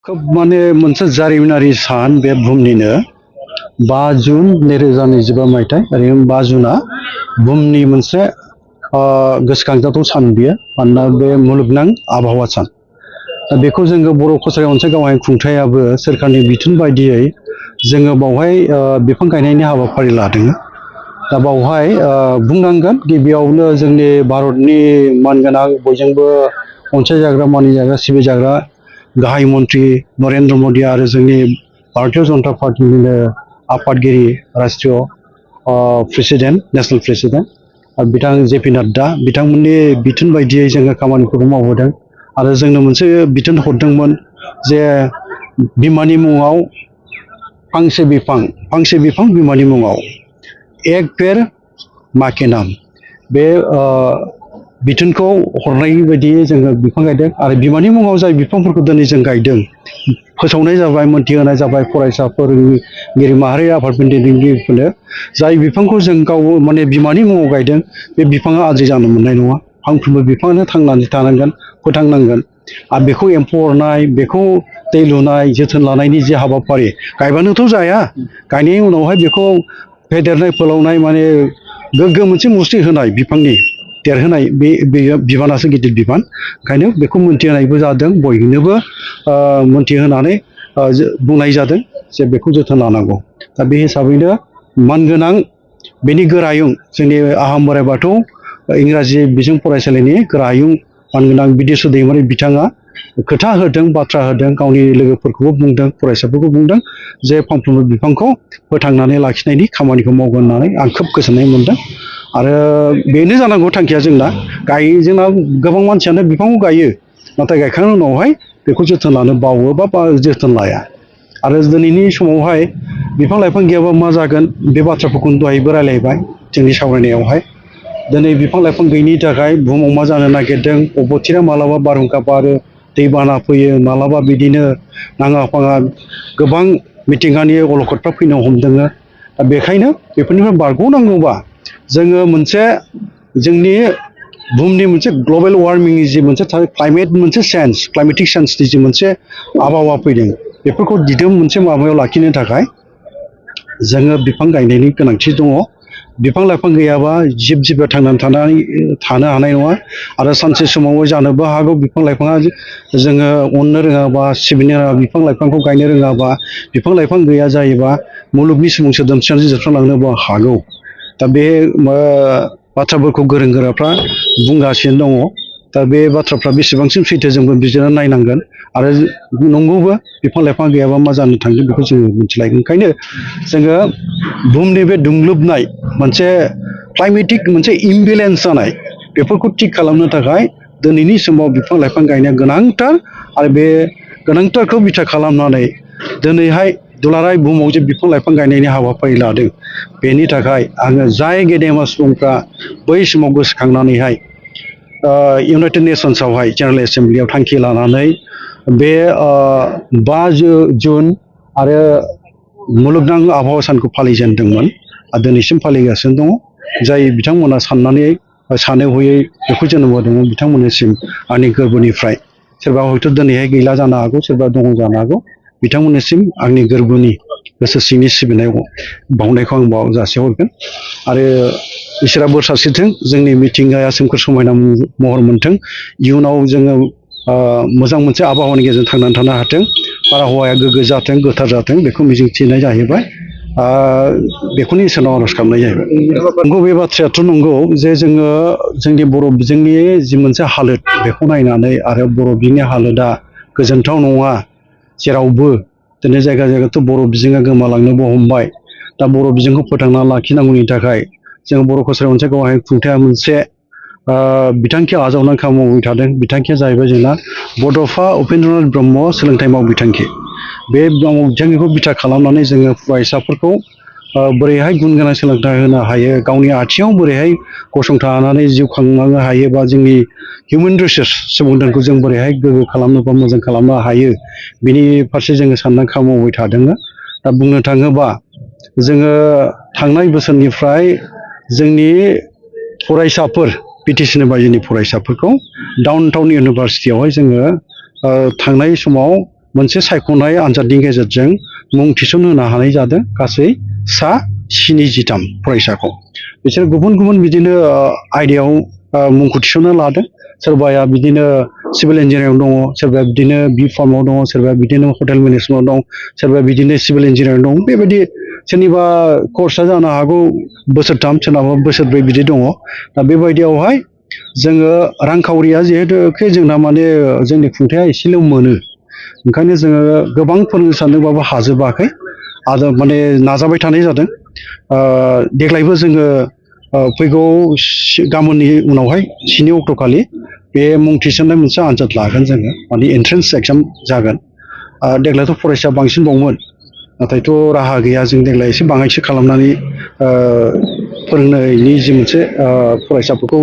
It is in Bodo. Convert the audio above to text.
खोब माने मोनसे जारिमिनारि सान बे बुहुमनिनो 5 जुन 2025 मायथाइ ओरैनो 5 जुना बुहुमनि मोनसे गोसोखांजाथाव सान बियो मानोना बे मुलुगनां आबहावा सान बेखौ जोङो बर' कसारियाव मोनसे गावहाय खुंथायाबो सोरखारनि बिथोन बायदियै जोङो बावहाय बिफां गायनायनि हाबाफारि लादों दा बावहाय बुंनांगोन गिबियावनो जोंनि भारतनि मानगोनां बयजोंबो अनसायजाग्रा मानिजाग्रा सिबिजाग्रा गाहाय मन्त्रि नरेन्द्र मदि आरो जोंनि भारतीय जनता पार्टीनिनो आफादगिरि राष्ट्रीय प्रेसिडेन्ट नेशनेल प्रेसिडेन्ट बिथां जेपि नाड्डा बिथांमोननि बिथोन बायदियै जोङो खामानिफोरखौ मावबोदों आरो जोंनो मोनसे बिथोन हरदोंमोन जे बिमानि मुङाव फांसे बिफां बिमानि मुङाव एक पेड़ माँ के नाम बे बिथोनखौ हरनाय बायदियै जोङो बिफां गायदों आरो बिमानि मुङाव जाय बिफांफोरखौ दिनै जों गायदों फोसावनाय जाबाय मोनथिहोनाय जाबाय फरायसा फोरोंगिरि माहारि आफादफोरनि दैदेनगिरिफोरनो जाय बिफांखौ जों गाव माने बिमानि मुङाव गायदों बे बिफाङा आद्रि जानो मोननाय नङा फांफ्रोमबो बिफाङानो थांनानै थानांगोन फोथांनांगोन आरो बेखौ एम्फौ अरनाय बेखौ दै लुनाय जोथोन लानायनि जे हाबाफारि गायबानोथ' जाया गायनायनि उनावहाय बेखौ फेदेरनाय फोलावनाय माने गोग्गो मोनसे मुस्रि होनाय बिफांनि देरहोनाय बेयो बिबानासो गिदिर बिबान ओंखायनो बेखौ मोनथिहोनायबो जादों बयनोबो मोनथिहोनानै बुंनाय जादों जे बेखौ जोथोन लानांगौ दा बे हिसाबैनो मानगोनां बेनि गोरायुं जोंनि आहाम बोराइ बाथौ इंराजि बिजों फरायसालिनि गोरायुं मानगोनां बिदेस्वर दैमारि बिथाङा खोथा होदों बाथ्रा होदों गावनि लोगोफोरखौबो बुंदों फरायसाफोरखौ बुंदों जे फांफ्रोमबो बिफांखौ फोथांनानै लाखिनायनि खामानिखौ मावगोन होननानै आं खोब गोजोननाय मोनदों आरो बेनो जानांगौ थांखिया जोंना जोंना गोबां मानसियानो बिफांखौ गायो नाथाय गायखांनायनि उनावहाय बेखौ जोथोन लानो बावो बा जोथोन लाया आरो दिनैनि समावहाय बिफां लाइफां गैयाबा मा जागोन बे बाथ्राफोरखौनो दहायबो रायलायबाय जोंनि सावरायनायावहाय दिनै बिफां लाइफां गैयिनि थाखाय बुहुमाव मा जानो नागिरदों बोथोरा मालाबा बारहुंखा बारो दैबाना फैयो मालाबा बिदिनो नाङा फाङा गोबां मिथिंगानि अलखदफ्रा फैनो हमदों दा बेखायनो बेफोरनिफ्राय बारग'नांगौबा जोङो मोनसे जोंनि बुहुमनि मोनसे ग्लबेल वार्मिंनि जि मोनसे क्लाइमेट मोनसे चेन्ज क्लाइमेटिक चेन्जनि जि मोनसे आबहावा फैदों बेफोरखौ दिदोम मोनसे माबायाव लाखिनो थाखाय जोङो बिफां गायनायनि गोनांथि दङ बिफां लाइफां गैयाबा जिब जिबिया थांनानै थानो हानाय नङा आरो सानसे समाव जानोबो हागौ बिफां लाइफाङा जोङो अननो रोङाबा सिबिनो रोङाबा बिफां लाइफांखौ गायनो रोङाबा बिफां लाइफां गैया जायोबा मुलुगनि सुबुं सोदोमस्रियानो जोबस्रांलांनोबो हागौ दा बे बाथ्राफोरखौ गोरों गोराफ्रा बुंगासिनो दङ दा बे बाथ्राफ्रा बेसेबांसिम सैथो जोंबो बिजिरनानै नायनांगोन आरो नंगौबो बिफां लाइफां गैयाबा मा जानो थांगोन बेखौ जोङो मिथिलायगोन ओंखायनो जोङो बुहुमनि बे दुंग्लुबनाय मोनसे क्लाइमेटिक मोनसे इमबेलेन्स जानाय बेफोरखौ थिग खालामनो थाखाय दिनैनि समाव बिफां लाइफां गायनाया गोनांथार आरो बे गोनांथारखौ बिथा खालामनानै दिनैहाय दुलाराय बुहुमाव जे बिफां लाइफां गायनायनि हाबाफारि लादों बेनि थाखाय आङो जाय गेदेमा सुबुंफ्रा बै समाव गोसोखांनानैहाय इउनाइटेड नेसन्सआवहाय जेनेरेल एसेम्ब्लियाव थांखि लानानै बे 5 जुन आरो मुलुगनां आबहावा सानखौ फालिजेनदोंमोन आरो दिनैसिम फालिगासिनो दङ जाय बिथांमोना सानै हयै बेखौ जोनोम होदोंमोन बिथांमोननिसिम आंनि गोरबोनिफ्राय सोरबा हयथ' दिनैहाय गैला जानो हागौ सोरबा दङ जानो हागौ बिथांमोननिसिम आंनि गोरबोनि गोसो सिंनि सिबिनाय बावनायखौ आं जासिहरगोन आरो इसोरा बोर सारस्रिथों जोंनि मिथिंगाया सोमखोर समायना महर मोन्थों इयुनाव जोङो मोजां मोनसे आबहावानि गेजेरजों थांनानै थानो हाथों बारहावाया गोग्गो जाथों गोथार जाथों बेखौ मिजिंथिनाय जाहैबाय बेखौनो इसोरनाव आर'ज खालामनाय जाहैबाय नंगौ बे बाथ्रायाथ' नंगौ जे जोङो जोंनि बर' बिजोंनि जि मोनसे हालोद बेखौ नायनानै आरो बर' बिजोंनि हालोदा गोजोनथाव नङा जेरावबो दिनै जायगा जायगाथ' बर' बिजोङा गोमालांनोबो हमबाय दा बर' बिजोंखौ फोथांना लाखिनांगौनि थाखाय जों बर' कसारियाव मोनसे गावहाय खुंथाया मोनसे बिथांखि आजावनानै खामानि मावबाय थादों बिथांखिया जाहैबाय जोंना बड'फा उपेन्द्रनाथ ब्रह्म सोलोंथाइ मावबिथांखि बे बिथांखिखौ बिथा खालामनानै जोङो फरायसाफोरखौ बोरैहाय गुन गोनां सोलोंथाइ होनो हायो गावनि आथिङाव बोरैहाय गसंथानानै जिउ खांलांनो हायो बा जोंनि हिउमेन रिसोर्स सुबुंधोनखौ जों बोरैहाय गोग्गो खालामनो बा मोजां खालामनो हायो बिनि फारसे जोङो साननानै खामानि मावबाय थादों दा बुंनो थाङोबा जोङो थांनाय बोसोरनिफ्राय जोंनि फरायसाफोर बिटिसिनि बायजोनि फरायसाफोरखौ डाउन टाउन इउनिभारसिटियावहाय जोङो थांनाय समाव मोनसे सायख'नाय आनजादनि गेजेरजों मुं थिसनहोनो हानाय जादों गासै सा 73 फरायसाखौ। बिसोर गुबुन गुबुन बिदिनो आयदायाव मुंखौ थिसननो लादों। सोरबाया बिदिनो सिभिल इन्जिनियारिं दङ, सोरबाया बिदिनो बि फार्माव दङ, सोरबाया बिदिनो हटेल मेनेजमेन्टआव दं, सोरबाया बिदिनो सिभिल इन्जिनियारिं दं। बेबायदि सोरनिबा कर्सआ जानो हागौ बोसोरथाम, सोरनाबा बोसोरब्रै बिदि दङ। दा बेबायदियावहाय जोङो रांखावरिया जिहेतु जोंना माने जोंनि खुंथाया एसेल' मोनो, ओंखायनो जोङो गोबां फोरोंनो सानदोंबाबो हाजोबाखै आरो माने नाजाबाय थानाय जादों। देग्लायबो जोङो फैगौ गाबोननि उनावहाय 7 अक्ट'खालि बे मुं थिसननाय मोनसे आनजाद लागोन जोङो, माने एन्ट्रेन्स एग्जाम जागोन। देग्लायथ' फरायसाया बांसिनबावमोन, नाथायथ' राहा गैया, जों देग्लाय एसे बाङाइसो खालामनानै फोरोंनायनि जि मोनसे फरायसाफोरखौ